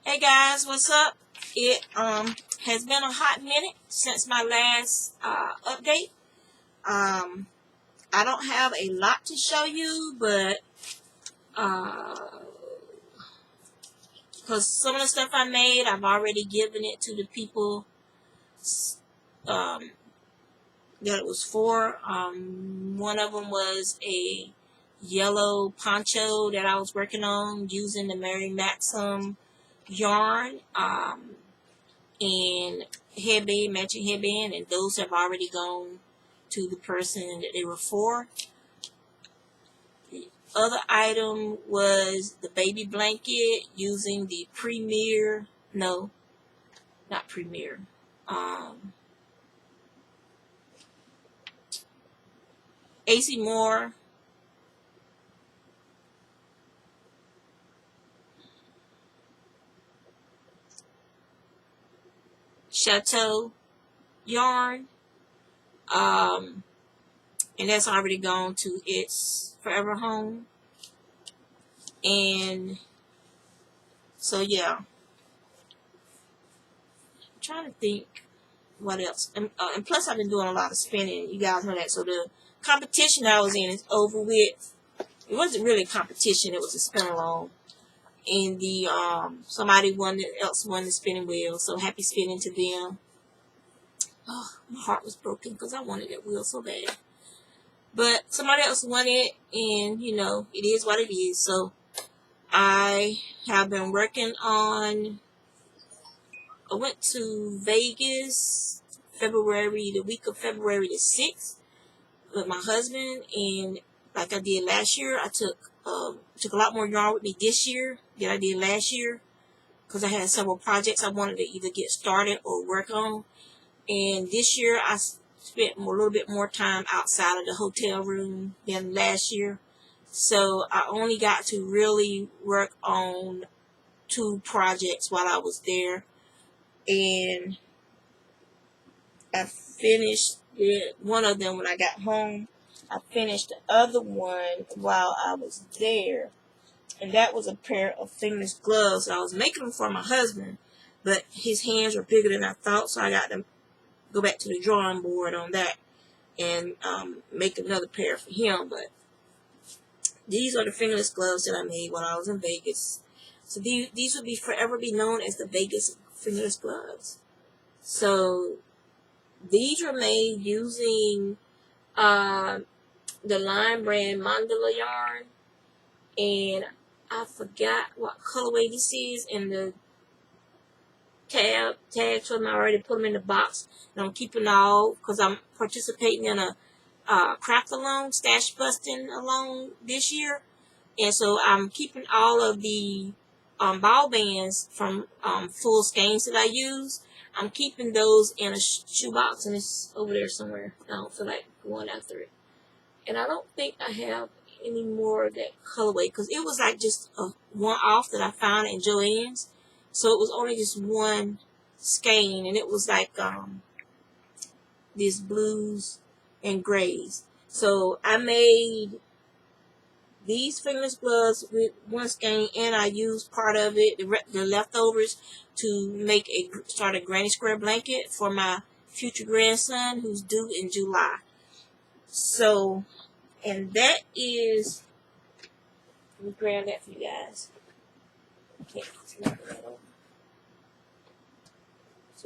Hey guys, what's up? It has been a hot minute since my last update. I don't have a lot to show you, but because some of the stuff I made, I've already given it to the people that it was for. One of them was a yellow poncho that I was working on using the Mary Maxim yarn. And headband, matching headband, and those have already gone to the person that they were for. The other item was the baby blanket using the Premier, no, not Premier, AC Moore Chateau yarn, and that's already gone to its forever home. And so yeah, I'm trying to think what else. And plus I've been doing a lot of spinning, you guys know that. So the competition I was in is over with. It wasn't really a competition, it was a spin along. And the somebody else won the spinning wheel, so happy spinning to them. Oh, my heart was broken because I wanted that wheel so bad. But somebody else won it, and you know, it is what it is. So I have been working on, I went to Vegas the week of February the 6th with my husband, and like I did last year, I took a lot more yarn with me this year than I did last year because I had several projects I wanted to either get started or work on. And this year I spent a little bit more time outside of the hotel room than last year. So I only got to really work on 2 projects while I was there. And I finished one of them when I got home. I finished the other one while I was there. And that was a pair of fingerless gloves. I was making them for my husband, but his hands were bigger than I thought, so I got to go back to the drawing board on that and make another pair for him. But these are the fingerless gloves that I made while I was in Vegas. So these would forever be known as the Vegas fingerless gloves. So these were made using the Line brand mandala yarn, and I forgot what colorway this is, and the tags for them, I already put them in the box, and I'm keeping all because I'm participating in a craft along, stash busting along this year, and so I'm keeping all of the ball bands from full skeins that I use. I'm keeping those in a shoebox, and it's over there somewhere. I don't feel like going after it, and I don't think I have any more of that colorway because it was like just a one-off that I found in Joann's. So it was only just one skein, and it was like these blues and grays. So I made these fingerless gloves with one skein, and I used part of it, the leftovers, to start a granny square blanket for my future grandson who's due in July. So, and that is, let me grab that for you guys. Okay, so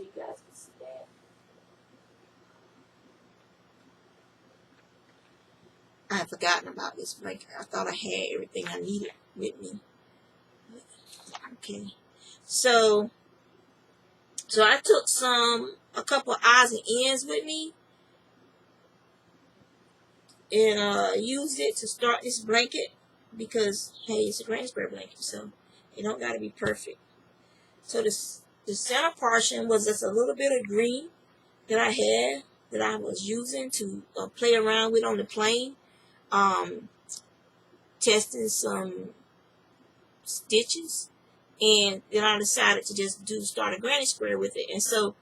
you guys can see that. I had forgotten about this blanket. I thought I had everything I needed with me. Okay, so I took a couple odds and ends with me, and used it to start this blanket because, hey, it's a granny square blanket, so it don't gotta be perfect. So the center portion was just a little bit of green that I had that I was using to play around with on the plane, testing some stitches, and then I decided to just start a granny square with it. And so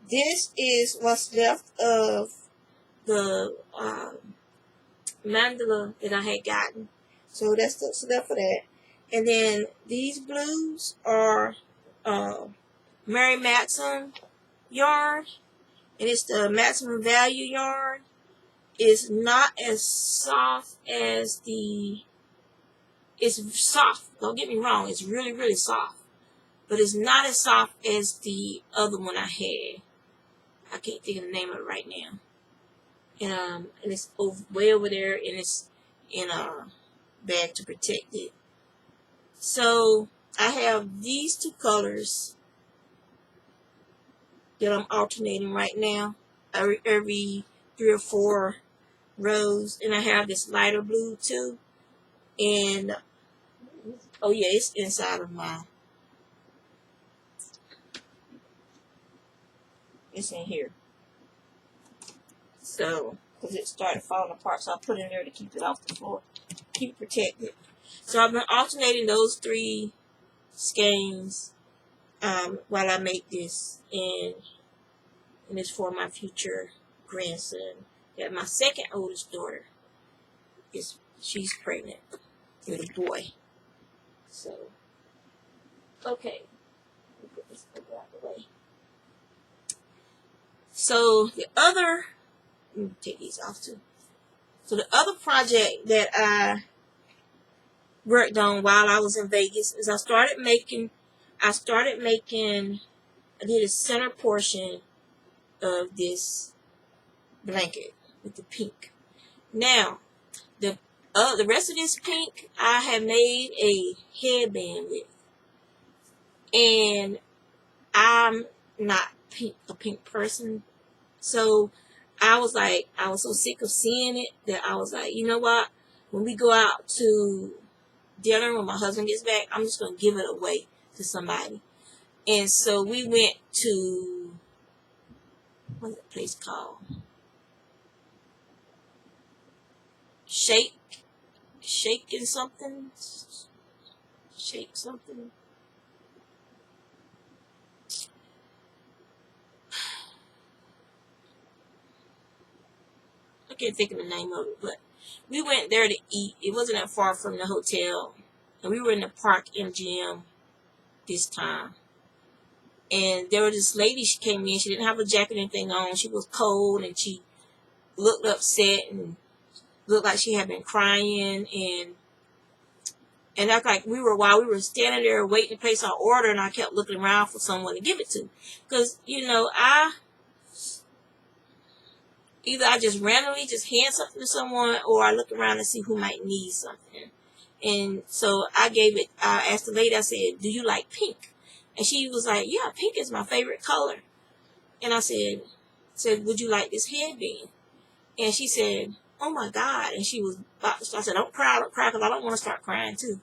this is what's left of the mandala that I had gotten. So that's what's left for that. And then these blues are Mary Matson yarn, and it's the maximum value yarn. It's not as soft as the, it's soft, don't get me wrong, it's really, really soft. But it's not as soft as the other one I had. I can't think of the name of it right now. And it's way over there, and it's in a bag to protect it. So I have these two colors that I'm alternating right now, every 3 or 4 rows, and I have this lighter blue too. And oh yeah, it's inside of my, it's in here. So, because it started falling apart, so I put it in there to keep it off the floor, keep it protected. So I've been alternating those 3 skeins while I make this, and it's for my future grandson. Yeah, my second oldest daughter she's pregnant with a boy. So, okay, let me put this out of the way. So the other, let me take these off too. So the other project that I worked on while I was in Vegas is I did a center portion of this blanket with the pink. Now, the rest of this pink I had made a headband with, and I'm not a pink person, so I was so sick of seeing it that I was like, you know what? When we go out to dinner, when my husband gets back, I'm just gonna give it away to somebody. And so we went to, what's that place called? Shake something. I can't think of the name of it, but we went there to eat. It wasn't that far from the hotel, and we were in the park MGM this time. And there was this lady, she came in, she didn't have a jacket or anything on, she was cold, and she looked upset and looked like she had been crying, and like while we were standing there waiting to place our order, and I kept looking around for someone to give it to, because either I just randomly just hand something to someone, or I look around and see who might need something. And so I asked the lady, I said, do you like pink? And she was like, yeah, pink is my favorite color. And I said, would you like this headband? And she said, oh my God. And she was about to start. I said, don't cry, because I don't want to start crying too.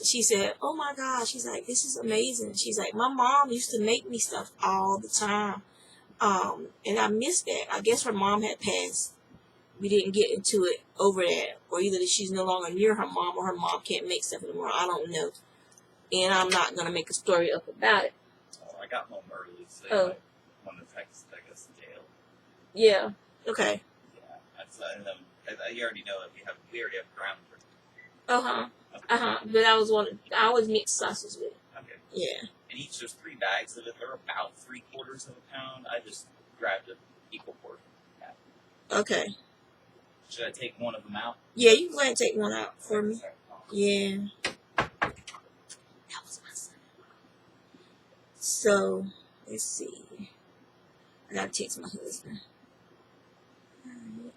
She said, oh my God. She's like, this is amazing. She's like, my mom used to make me stuff all the time. And I missed that. I guess her mom had passed. We didn't get into it over that. Or either she's no longer near her mom, or her mom can't make stuff anymore. I don't know. And I'm not going to make a story up about it. Oh, I got home early, so you might want to text, I guess, jail. Yeah. Okay. Yeah. You already know that we already have ground for. But I always mix sauces with it. Okay. Yeah. And each, there's 3 bags of it. They're about 3/4 pound. I just grabbed an equal portion. Yeah. Okay. Should I take one of them out? Yeah, you can go ahead and take one out for me. Yeah. That was my son. So, let's see. I gotta text my husband. Alright.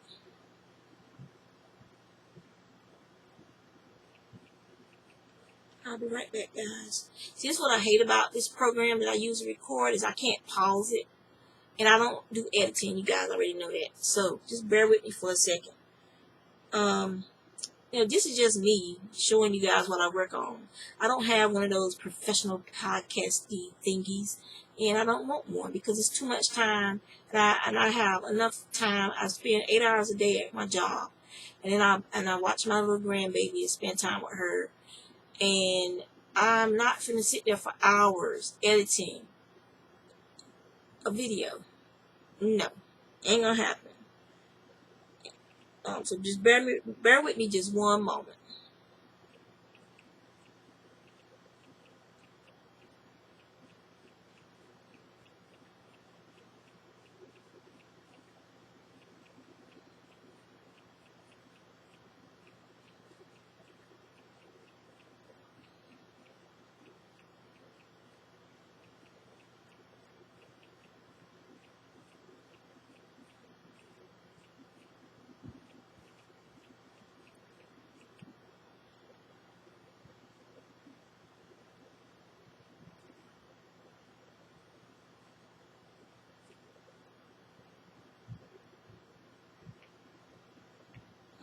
I'll be right back, guys. See, this is what I hate about this program that I use to record, is I can't pause it. And I don't do editing. You guys already know that. So, just bear with me for a second. This is just me showing you guys what I work on. I don't have one of those professional podcasty thingies, and I don't want one because it's too much time, and I have enough time. I spend 8 hours a day at my job, and then I watch my little grandbaby and spend time with her, and I'm not finna sit there for hours editing a video. No, ain't gonna happen. So just bear with me just one moment.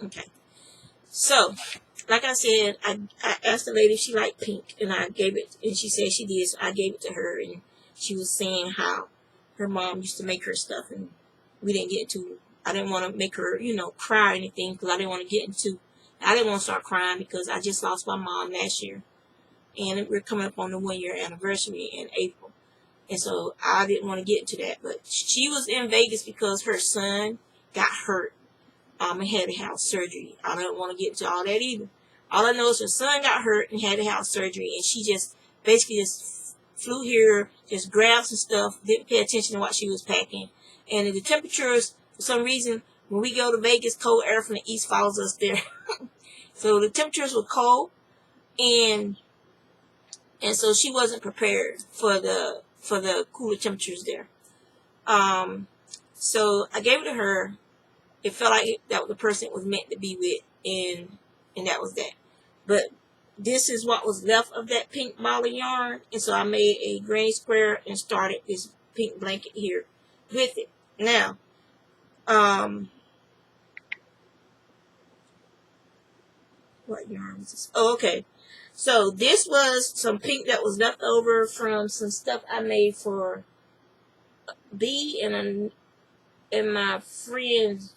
Okay. So, like I said, I asked the lady if she liked pink, and I gave it, and she said she did, so I gave it to her, and she was saying how her mom used to make her stuff, and we didn't get into, I didn't want to make her, cry or anything, because I didn't want to start crying, because I just lost my mom last year, and we're coming up on the 1-year anniversary in April, and so I didn't want to get into that, but she was in Vegas because her son got hurt. And had to have surgery. I don't want to get into all that either. All I know is her son got hurt and had to have surgery, and she just basically just flew here, just grabbed some stuff, didn't pay attention to what she was packing. And the temperatures, for some reason, when we go to Vegas, cold air from the east follows us there. So the temperatures were cold, and so she wasn't prepared for the cooler temperatures there. So I gave it to her. It felt like that was the person it was meant to be with, and that was that. But this is what was left of that pink ball of yarn, and so I made a granny square and started this pink blanket here with it. Now, what yarn was this? Oh, okay. So this was some pink that was left over from some stuff I made for B and my friend's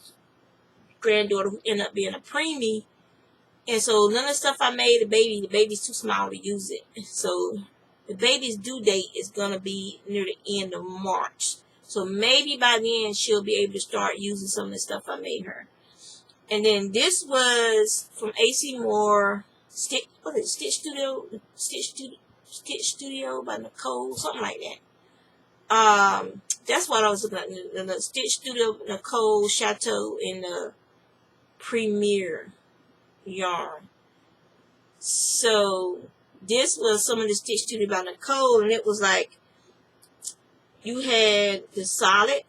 granddaughter, who ended up being a preemie. And so none of the stuff I made, the baby's too small to use it. So the baby's due date is going to be near the end of March. So maybe by then she'll be able to start using some of the stuff I made her. And then this was from AC Moore, Stitch Studio by Nicole, something like that. That's what I was looking at, the Stitch Studio, Nicole Chateau, in the Premier yarn. So this was some of the Stitch Studio by Nicole, and it was like you had the solid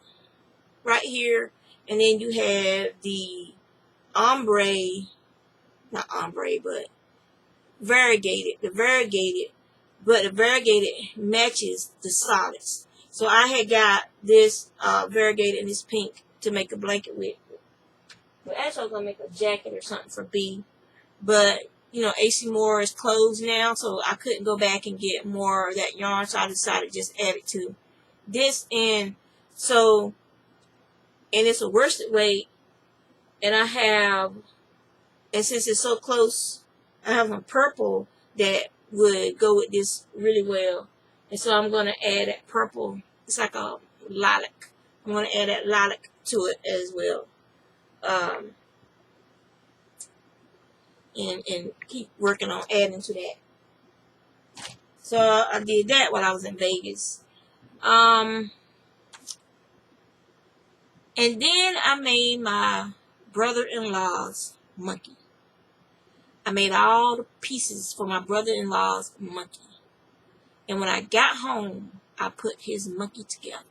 right here, and then you had the variegated, but the variegated matches the solids. So I had got this variegated in this pink to make a blanket with. Well, actually I was going to make a jacket or something for B, but AC Moore is closed now, so I couldn't go back and get more of that yarn, so I decided to just add it to this. And it's a worsted weight, and since it's so close, I have a purple that would go with this really well, and so I'm going to add that purple. It's like a lilac. I'm going to add that lilac to it as well. And keep working on adding to that. So I did that while I was in Vegas. And then I made my brother-in-law's monkey. I made all the pieces for my brother-in-law's monkey. And when I got home, I put his monkey together.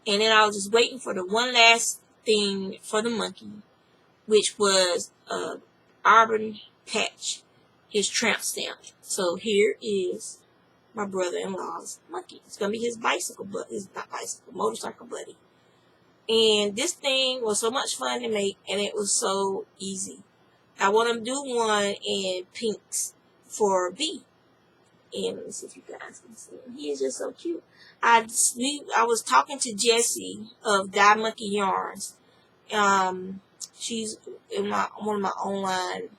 And then I was just waiting for the one last thing for the monkey, which was Auburn patch, his tramp stamp. So here is my brother-in-law's monkey. It's going to be his motorcycle buddy. And this thing was so much fun to make, and it was so easy. I want to do one in pinks for B. And let me see if you guys can see him. He is just so cute. I was talking to Jessie of Dye Monkey Yarns. She's in one of my online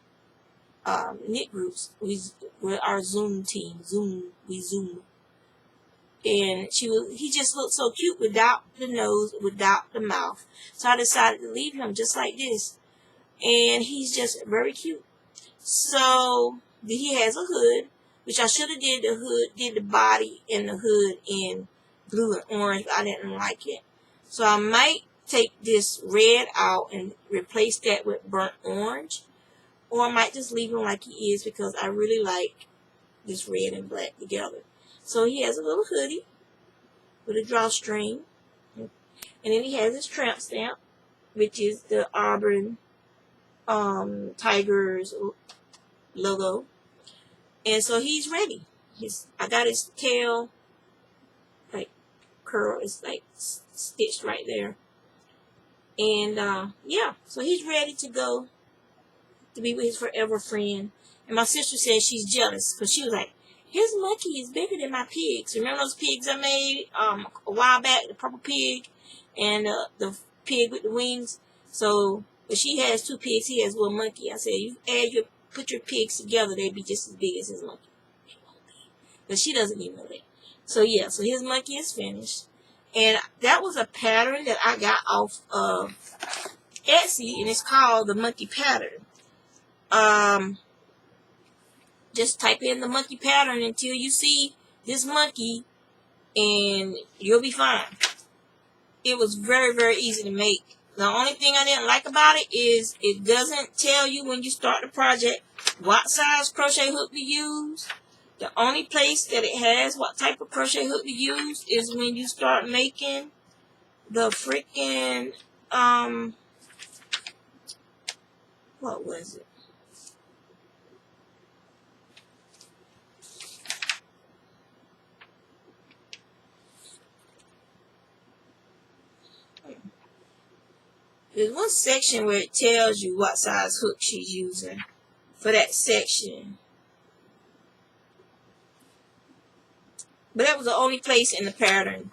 knit groups. We're our Zoom team. We Zoom. And he just looked so cute without the nose, without the mouth. So I decided to leave him just like this. And he's just very cute. So he has a hood, which I should have did the body and the hood in blue and orange, but I didn't like it. So I might take this red out and replace that with burnt orange, or I might just leave him like he is because I really like this red and black together. So he has a little hoodie with a drawstring, and then he has his tramp stamp, which is the Auburn Tigers logo. And so he's ready. I got his tail like curl. It's like stitched right there. And yeah, so he's ready to go to be with his forever friend. And my sister said she's jealous because she was like, his monkey is bigger than my pigs. Remember those pigs I made a while back, the purple pig and the pig with the wings? So, but she has 2 pigs, he has 1 monkey. I said, put your pigs together, they'd be just as big as his monkey. But she doesn't even know that. So yeah, so his monkey is finished. And that was a pattern that I got off of Etsy, and it's called the monkey pattern. Just type in the monkey pattern until you see this monkey, and you'll be fine. It was very, very easy to make. The only thing I didn't like about it is it doesn't tell you when you start the project what size crochet hook to use. The only place that it has what type of crochet hook to use is when you start making the freaking, what was it? There's one section where it tells you what size hook she's using for that section. But that was the only place in the pattern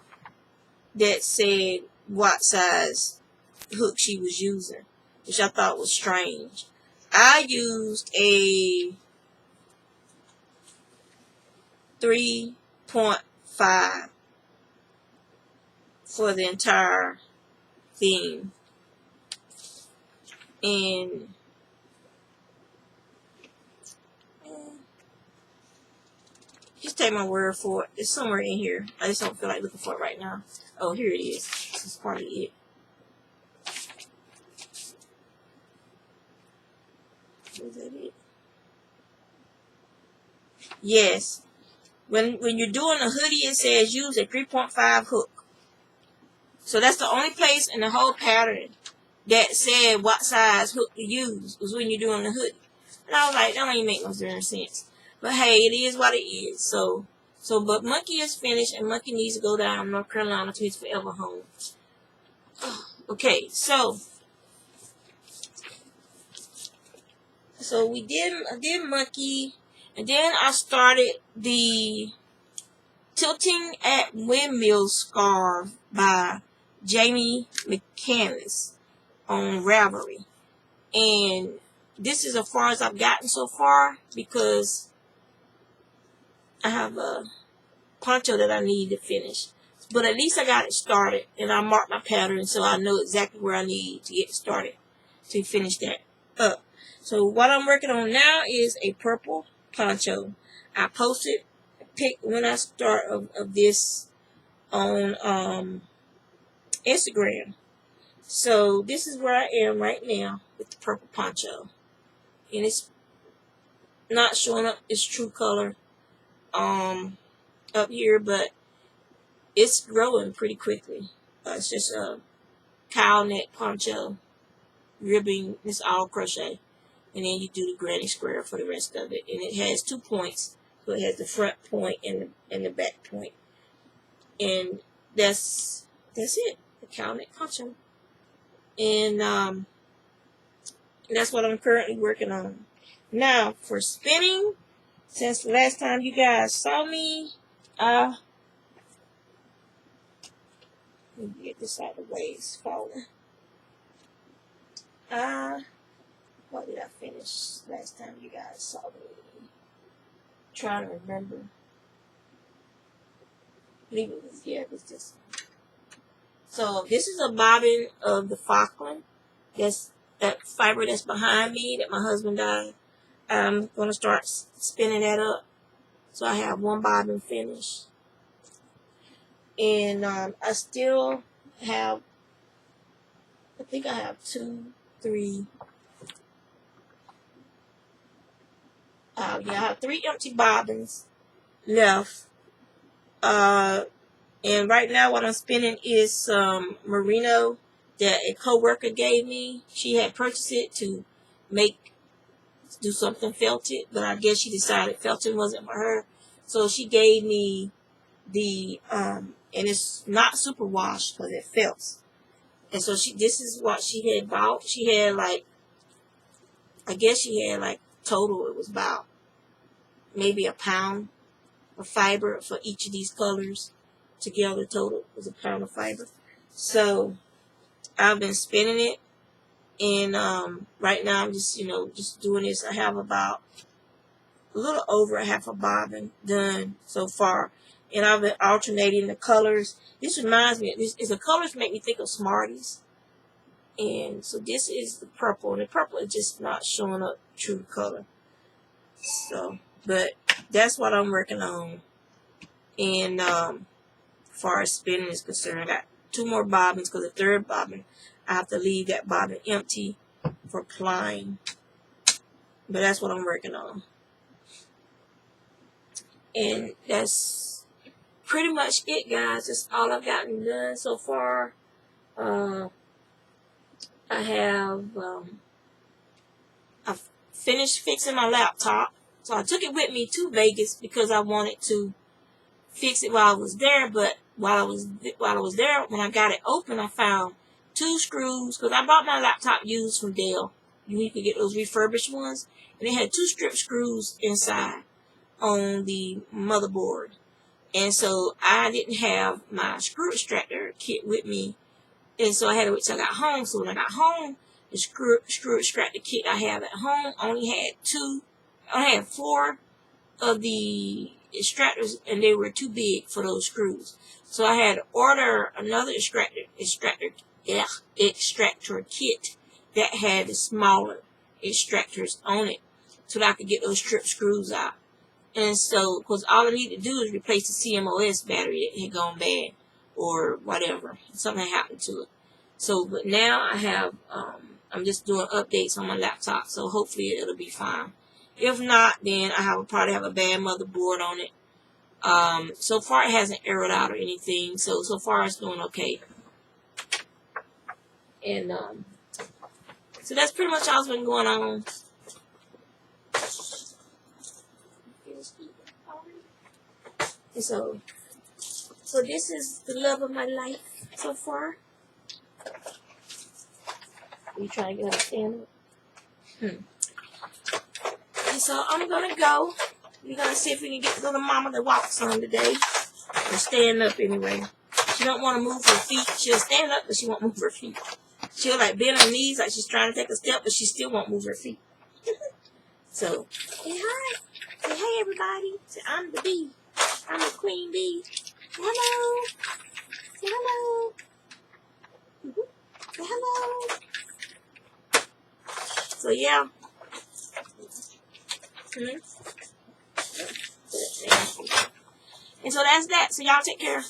that said what size hook she was using, which I thought was strange. I used a 3.5 for the entire theme. And just take my word for it. It's somewhere in here. I just don't feel like looking for it right now. Oh, here it is. This is part of it. Is that it? Yes. When you're doing a hoodie, it says use a 3.5 hook. So that's the only place in the whole pattern that said what size hook to use was when you're doing the hoodie. And I was like, that don't even make no darn sense. But hey, it is what it is. But Monkey is finished, and Monkey needs to go down to North Carolina to his forever home. Okay, so I did Monkey, and then I started the Tilting at Windmill scarf by Jamie McCandless on Ravelry. And this is as far as I've gotten so far because I have a poncho that I need to finish. But at least I got it started, and I marked my pattern so I know exactly where I need to get started to finish that up. So what I'm working on now is a purple poncho. I posted a pic when I start of this on Instagram. So this is where I am right now with the purple poncho. And it's not showing up its true color up here, but it's growing pretty quickly. It's just a cow neck poncho, ribbing. It's all crochet, and then you do the granny square for the rest of it. And it has 2 points, so it has the front point and the back point, and that's it. The cow neck poncho, and that's what I'm currently working on. Now for spinning, since the last time you guys saw me, let me get this out of the way. It's falling. What did I finish last time you guys saw me? Trying to remember. I believe it was this. So this is a bobbin of the Falkland. That's that fiber that's behind me that my husband dyed. I'm going to start spinning that up. So I have 1 bobbin finished. And I still have, I think I have 2, 3. I have 3 empty bobbins left. And right now what I'm spinning is some merino that a coworker gave me. She had purchased it to do something felted, but I guess she decided felting wasn't for her. So she gave me the, and it's not super washed because it felts. And so this is what she had bought. She had like I guess she had like total, it was about maybe a pound of fiber for each of these colors. Together total was a pound of fiber. So I've been spinning it, and right now I'm just, just doing this. I have about a little over a half a bobbin done so far, and I've been alternating the colors. This reminds me, the colors make me think of Smarties. And so this is the purple, and the purple is just not showing up true color. So, but that's what I'm working on. And as far as spinning is concerned, I got 2 more bobbins, because the third bobbin, I have to leave that bobbin empty for plying. But that's what I'm working on. And that's pretty much it, guys. That's all I've gotten done so far. I have I've finished fixing my laptop. So I took it with me to Vegas because I wanted to fix it while I was there. But while I was there, when I got it open, I found 2 screws, because I bought my laptop used from Dell. You can get those refurbished ones, and they had 2 strip screws inside on the motherboard. And so I didn't have my screw extractor kit with me, and so I had to wait till I got home. So when I got home, the screw extractor kit I have at home only had 4 of the extractors, and they were too big for those screws. So I had to order another extractor kit that had the smaller extractors on it, so that I could get those strip screws out. And so, because all I need to do is replace the CMOS battery that had gone bad, or whatever, something happened to it. So, but now I have, I'm just doing updates on my laptop, so hopefully it'll be fine. If not, then I probably have a bad motherboard on it. So far it hasn't errored out or anything, so far it's doing okay. And so that's pretty much all that's been going on. And so this is the love of my life so far. You trying to get her to stand up? And so I'm gonna go. We're gonna see if we can get little mama to walk some today. Or stand up anyway. She don't want to move her feet. She'll stand up, but she won't move her feet. She'll like bend her knees like she's trying to take a step, but she still won't move her feet. So, say hi. Say hey everybody. Say I'm the bee. I'm the queen bee. Hello. Say hello. Say hello. So yeah. And so that's that. So y'all take care.